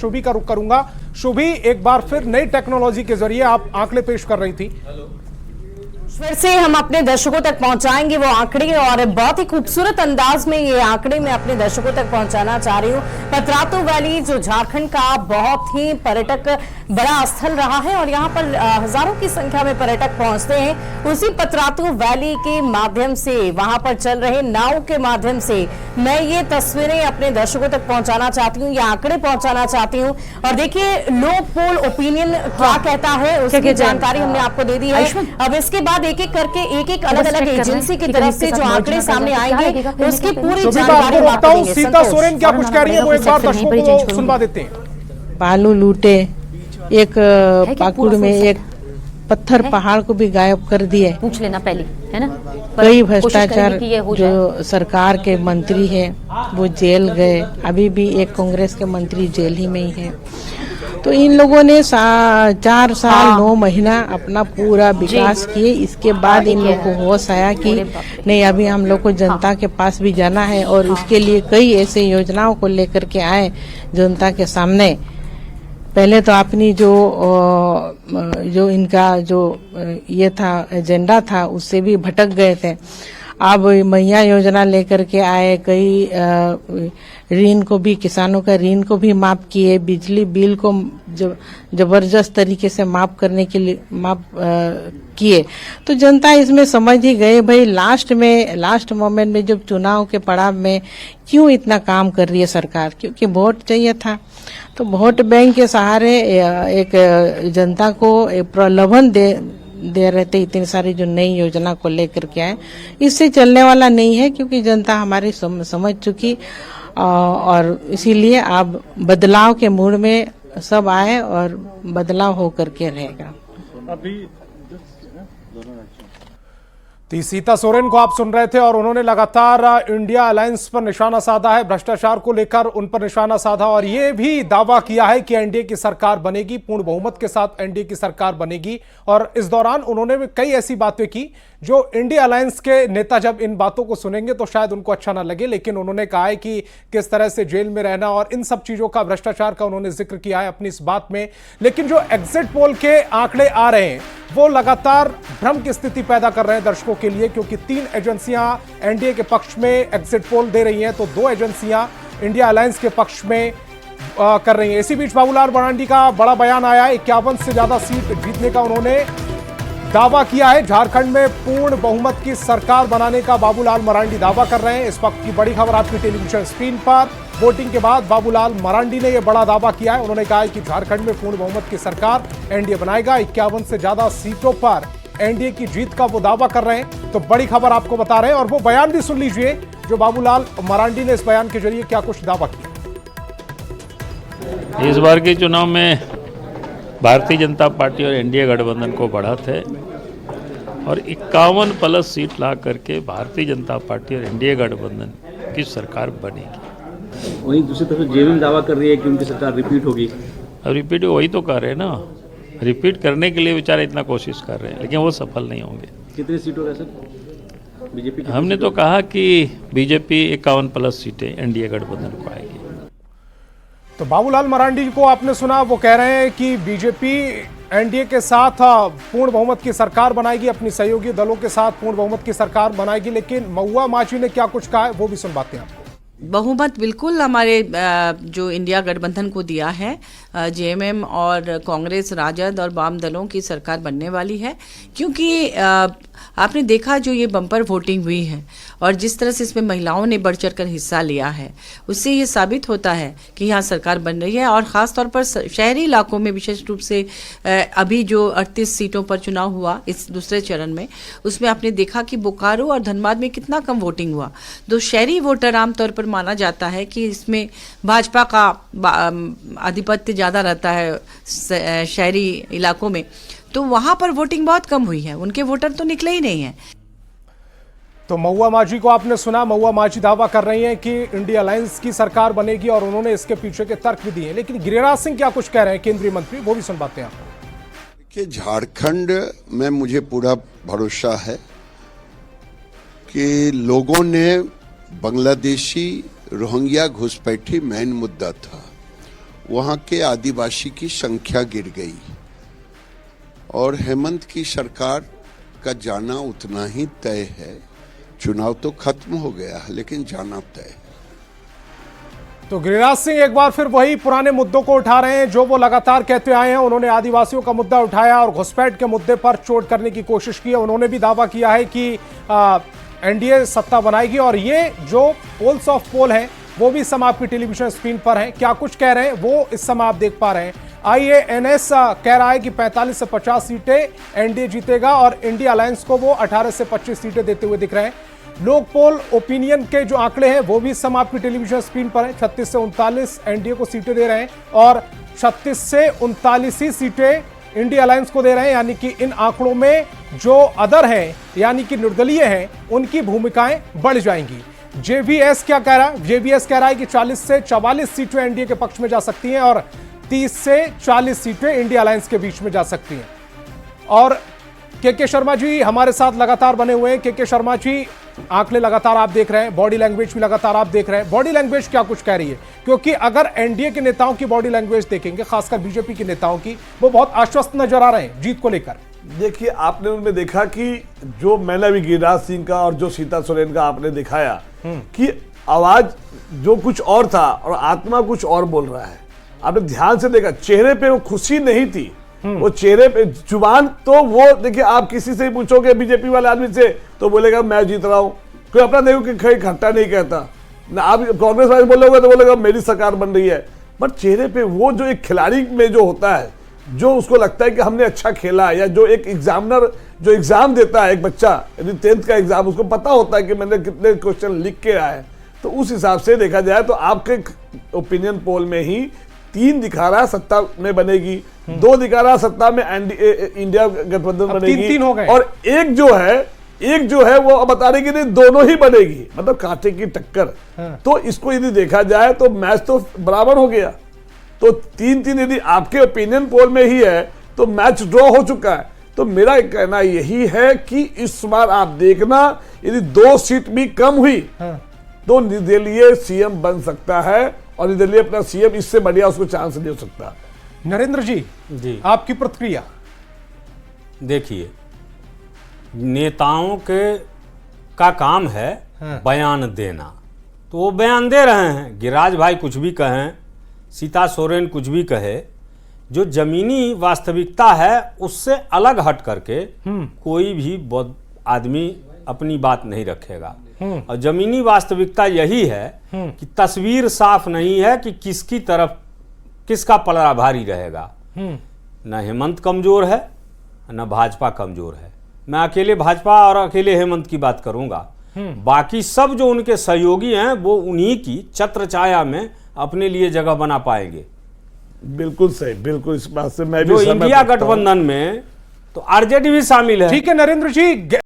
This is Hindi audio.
शुभी का रुख करूंगा। शुभी, एक बार फिर नई टेक्नोलॉजी के जरिए आप आंकड़े पेश कर रही थी। फिर से हम अपने दर्शकों तक पहुंचाएंगे वो आंकड़े और बहुत ही खूबसूरत अंदाज में ये आंकड़े मैं अपने दर्शकों तक पहुंचाना चाह रही हूँ। पतरातू वैली जो झारखंड का बहुत ही पर्यटक बड़ा स्थल रहा है और यहाँ पर हजारों की संख्या में पर्यटक पहुंचते हैं। उसी पतरातू वैली के माध्यम से वहां पर चल रहे नाव के माध्यम से मैं ये तस्वीरें अपने दर्शकों तक पहुंचाना चाहती हूँ, ये आंकड़े पहुंचाना चाहती हूँ। और देखिए लोक पोल ओपिनियन क्या कहता है उसकी जानकारी हमने आपको दे दी है। अब इसके बाद एक एक करके एक अलग अलग एजेंसी की तरफ से जो आंकड़े सामने आएंगे उसकी पूरी जानकारी रखता हूँ। सीता सोरेन क्या कुछ कह रही है वो एक बार दर्शकों को सुनवा देते हैं। बालू लूटे, एक पाकुड़ में एक पत्थर पहाड़ को भी गायब कर दिए। पूछ लेना पहले, है ना। कई भ्रष्टाचार जो सरकार के मंत्री है वो जेल गए, अभी भी एक कांग्रेस के मंत्री जेल ही में ही है। तो इन लोगों ने 4 साल 9 महीना अपना पूरा विकास किए। इसके बाद इन लोगों को होश आया कि नहीं, अभी हम लोग को जनता के पास भी जाना है और उसके लिए कई ऐसे योजनाओं को लेकर के आए जनता के सामने। पहले तो अपनी जो इनका जो ये था एजेंडा था उससे भी भटक गए थे। अब मैया योजना लेकर के आए, कई ऋण को भी, किसानों का ऋण को भी माफ किए, बिजली बिल को जबरदस्त तरीके से माफ करने के लिए माफ किए। तो जनता इसमें समझ ही गए भाई लास्ट मोमेंट में जब चुनाव के पड़ाव में क्यों इतना काम कर रही है सरकार, क्योंकि वोट चाहिए था। तो वोट बैंक के सहारे एक जनता को एक प्रलोभन दे रहे थे। इतनी सारी जो नई योजना को लेकर के आए, इससे चलने वाला नहीं है क्योंकि जनता हमारी समझ चुकी और इसीलिए अब बदलाव के मूड में सब आए और बदलाव हो करके रहेगा। तो सीता सोरेन को आप सुन रहे थे और उन्होंने लगातार इंडिया अलायंस पर निशाना साधा है, भ्रष्टाचार को लेकर उन पर निशाना साधा और ये भी दावा किया है कि एनडीए की सरकार बनेगी, पूर्ण बहुमत के साथ एनडीए की सरकार बनेगी। और इस दौरान उन्होंने भी कई ऐसी बातें की जो इंडिया अलायंस के नेता जब इन बातों को सुनेंगे तो शायद उनको अच्छा ना लगे, लेकिन उन्होंने कहा है कि किस तरह से जेल में रहना और इन सब चीजों का, भ्रष्टाचार का उन्होंने जिक्र किया है अपनी इस बात में। लेकिन जो एग्जिट पोल के आंकड़े आ रहे हैं वो लगातार भ्रम की स्थिति पैदा कर रहे हैं दर्शकों के लिए, क्योंकि 3 एजेंसियां एनडीए के पक्ष में एग्जिट पोल दे रही हैं तो 2 एजेंसियां इंडिया अलायंस के पक्ष में कर रही हैं। इसी बीच बाबूलाल मरांडी का बड़ा बयान आया है। 51 से ज्यादा सीट जीतने का उन्होंने दावा किया है। झारखंड में पूर्ण बहुमत की सरकार बनाने का बाबूलाल मरांडी दावा कर रहे हैं। इस वक्त की बड़ी खबर आपकी टेलीविजन स्क्रीन पर। वोटिंग के बाद बाबूलाल मरांडी ने यह बड़ा दावा किया है। उन्होंने कहा है कि झारखंड में पूर्ण बहुमत की सरकार एनडीए बनाएगा। 51 से ज्यादा सीटों पर एनडीए की जीत का वो दावा कर रहे हैं। तो बड़ी खबर आपको बता रहे हैं और वो बयान भी सुन लीजिए जो बाबूलाल मरांडी ने इस बयान के जरिए क्या कुछ दावा किया। इस बार के चुनाव में भारतीय जनता पार्टी और एनडीए गठबंधन को बढ़त है और 51+ सीट ला करके भारतीय जनता पार्टी और एनडीए गठबंधन की सरकार बनेगी। वहीं दूसरी तरफ जेएमएम दावा कर रही है कि उनकी सरकार रिपीट होगी। अब रिपीट वही तो कर रहे हैं ना, रिपीट करने के लिए बेचारे इतना कोशिश कर रहे हैं लेकिन वो सफल नहीं होंगे। कितनी सीट होगा सर बीजेपी? हमने तो कहा कि बीजेपी 51+ सीटें एनडीए गठबंधन को आएगी। तो बाबूलाल मरांडी को आपने सुना, वो कह रहे हैं कि बीजेपी एनडीए के साथ पूर्ण बहुमत की सरकार बनाएगी, अपनी सहयोगी दलों के साथ पूर्ण बहुमत की सरकार बनाएगी। लेकिन महुआ माझी ने क्या कुछ कहा है वो भी सुनवाते हैं आपको। बहुमत बिल्कुल हमारे जो इंडिया गठबंधन को दिया है, जेएमएम और कांग्रेस, राजद और वाम दलों की सरकार बनने वाली है। क्योंकि आपने देखा जो ये बम्पर वोटिंग हुई है और जिस तरह से इसमें महिलाओं ने बढ़ चढ़ कर हिस्सा लिया है, उससे ये साबित होता है कि यहाँ सरकार बन रही है। और ख़ास तौर पर शहरी इलाकों में विशेष रूप से अभी जो 38 सीटों पर चुनाव हुआ इस दूसरे चरण में, उसमें आपने देखा कि बोकारो और धनबाद में कितना कम वोटिंग हुआ। तो शहरी वोटर आमतौर पर माना जाता है कि इसमें भाजपा का आधिपत्य ज़्यादा रहता है शहरी इलाकों में, तो वहां पर वोटिंग बहुत कम हुई है, उनके वोटर तो निकले ही नहीं है। तो महुआ माझी को आपने सुना। महुआ माझी दावा कर रही हैं कि इंडिया अलायंस की सरकार बनेगी और उन्होंने इसके पीछे के तर्क भी दिए। लेकिन गिरिराज सिंह क्या कुछ कह रहे हैं, केंद्रीय मंत्री, वो भी सुनवाते हैं आपको। देखिए, झारखंड में मुझे पूरा भरोसा है कि लोगों ने बांग्लादेशी रोहिंग्या घुसपैठी मेन मुद्दा था, वहां के आदिवासी की संख्या गिर गई और हेमंत की सरकार का जाना उतना ही तय है। चुनाव तो खत्म हो गया लेकिन जाना तय है। तो गिरिराज सिंह एक बार फिर वही पुराने मुद्दों को उठा रहे हैं जो वो लगातार कहते आए हैं। उन्होंने आदिवासियों का मुद्दा उठाया और घुसपैठ के मुद्दे पर चोट करने की कोशिश की है। उन्होंने भी दावा किया है कि एनडीए सत्ता बनाएगी और ये जो पोल्स ऑफ पोल हैं वो भी इस समय आपकी टेलीविजन स्क्रीन पर हैं। क्या कुछ कह रहे हैं वो इस समय आप देख पा रहे हैं। IANS कह रहा है कि 45 से 50 सीटें एनडीए जीतेगा और इंडिया अलायंस को वो 18 से 25 सीटें देते हुए दिख रहे हैं। लोक पोल ओपिनियन के जो आंकड़े हैं वो भी इस समय आपकी टेलीविजन स्क्रीन पर हैं। 36 से 39 एनडीए को सीटें दे रहे हैं और 36 से 39 ही सीटें इंडिया अलायंस को दे रहे हैं। यानी कि इन आंकड़ों में जो अदर हैं यानी कि निर्दलीय हैं उनकी भूमिकाएं बढ़ जाएंगी। जेवीएस क्या कह रहा है? जेवीएस कह रहा है कि 40 से 44 सीटें एनडीए के पक्ष में जा सकती हैं और 30 से 40 सीटें इंडिया अलायंस के बीच में जा सकती हैं। और के शर्मा जी हमारे साथ लगातार बने हुए हैं। के शर्मा जी, आंकड़े लगातार आप देख रहे हैं, बॉडी लैंग्वेज भी लगातार आप देख रहे हैं। बॉडी लैंग्वेज क्या कुछ कह रही है? क्योंकि अगर एनडीए के नेताओं की बॉडी लैंग्वेज देखेंगे, खासकर बीजेपी के नेताओं की, वो बहुत आश्वस्त नजर आ रहे हैं जीत को लेकर। देखिए, आपने उनमें देखा कि जो मैंने अभी गिरिराज सिंह का और जो सीता सोरेन का आपने दिखाया कि आवाज जो कुछ और था और आत्मा कुछ और बोल रहा है। आपने ध्यान से देखा, चेहरे पे वो खुशी नहीं थी, वो चेहरे पे जुबान तो वो देखिए, आप किसी से ही पूछोगे बीजेपी वाले आदमी से तो बोलेगा मैं जीत रहा हूं। कोई अपना देखो कि कहीं घट्टा नहीं कहता ना। आप कांग्रेस वाले बोलोगे तो बोलेगा मेरी सरकार बन रही है। बट चेहरे पे वो जो एक खिलाड़ी में जो होता है, जो उसको लगता है कि हमने अच्छा खेला, या जो एक एग्जामिनर जो एग्जाम देता है, एक बच्चा यदि 10th का एग्जाम, उसको पता होता है कि मैंने कितने क्वेश्चन लिख के आया है। तो उस हिसाब से देखा जाए तो आपके ओपिनियन पोल में ही 3 दिखा रहा है सत्ता में बनेगी, 2 दिखा रहा है सत्ता में इंडिया गठबंधन बनेगी, 3 हो गए। और एक जो है वो बता रहे कि नहीं दोनों ही बनेगी, मतलब कांटे की टक्कर। तो इसको यदि देखा जाए तो मैच तो बराबर हो गया। तो 3-3 यदि आपके ओपिनियन पोल में ही है तो मैच ड्रॉ हो चुका है। तो मेरा कहना यही है कि इस बार आप देखना, यदि 2 सीट भी कम हुई तो निर्दलीय सीएम बन सकता है और निर्दलीय अपना सीएम इससे बढ़िया उसको चांस नहीं हो सकता। नरेंद्र जी, आपकी प्रतिक्रिया? देखिए, नेताओं का काम है बयान देना, तो वो बयान दे रहे हैं। गिरिराज भाई कुछ भी कहें, सीता सोरेन कुछ भी कहे, जो जमीनी वास्तविकता है उससे अलग हट करके कोई भी आदमी अपनी बात नहीं रखेगा। और जमीनी वास्तविकता यही है कि तस्वीर साफ नहीं है कि किसकी तरफ किसका पलड़ा भारी रहेगा। न हेमंत कमजोर है न भाजपा कमजोर है। मैं अकेले भाजपा और अकेले हेमंत की बात करूंगा, बाकी सब जो उनके सहयोगी हैं वो उन्हीं की छत्र छाया में अपने लिए जगह बना पाएंगे। बिल्कुल सही, बिल्कुल इस बात से मैं भी जो इंडिया गठबंधन में तो आरजेडी भी शामिल है। ठीक है नरेंद्र जी।